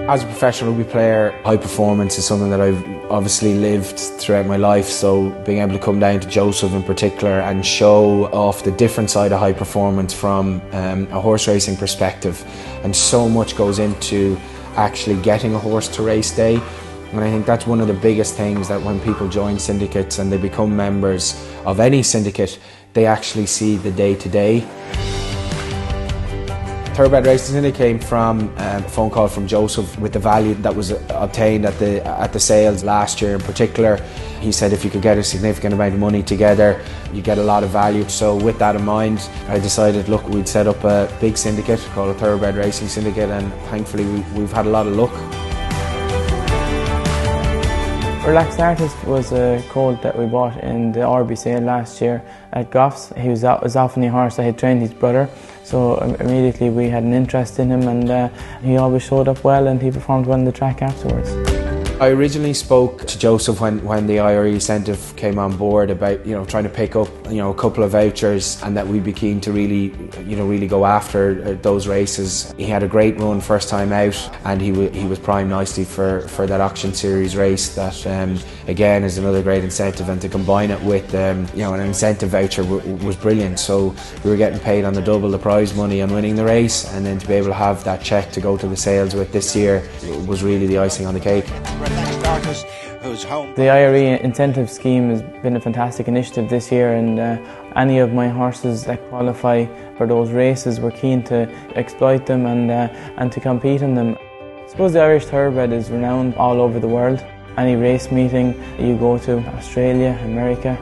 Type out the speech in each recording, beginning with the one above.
As a professional rugby player, high performance is something that I've obviously lived throughout my life, so being able to come down to Joseph in particular and show off the different side of high performance from a horse racing perspective, and so much goes into actually getting a horse to race day. And I think that's one of the biggest things, that when people join syndicates and they become members of any syndicate, they actually see the day-to-day. Thoroughbred Racing Syndicates came from a phone call from Joseph with the value that was obtained at the sales last year in particular. He said if you could get a significant amount of money together, you get a lot of value. So with that in mind, I decided, look, we'd set up a big syndicate called a Thoroughbred Racing Syndicate, and thankfully we've had a lot of luck. Relaxed Artist was a colt that we bought in the IRE sale last year at Goffs. He was off on the horse. I had trained his brother, so immediately we had an interest in him, and he always showed up well and he performed well on the track afterwards. I originally spoke to Joseph when the IRE Incentive came on board about trying to pick up a couple of vouchers, and that we'd be keen to really go after those races. He had a great run first time out, and he was primed nicely for that auction series race. That again is another great incentive, and to combine it with an incentive voucher was brilliant. So we were getting paid on the double the prize money on winning the race, and then to be able to have that cheque to go to the sales with this year was really the icing on the cake. The IRE Incentive Scheme has been a fantastic initiative this year, and any of my horses that qualify for those races, we're keen to exploit them and to compete in them. I suppose the Irish Thoroughbred is renowned all over the world. Any race meeting you go to, Australia, America,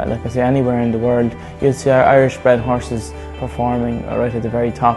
like I say, anywhere in the world, you'll see our Irish-bred horses performing right at the very top.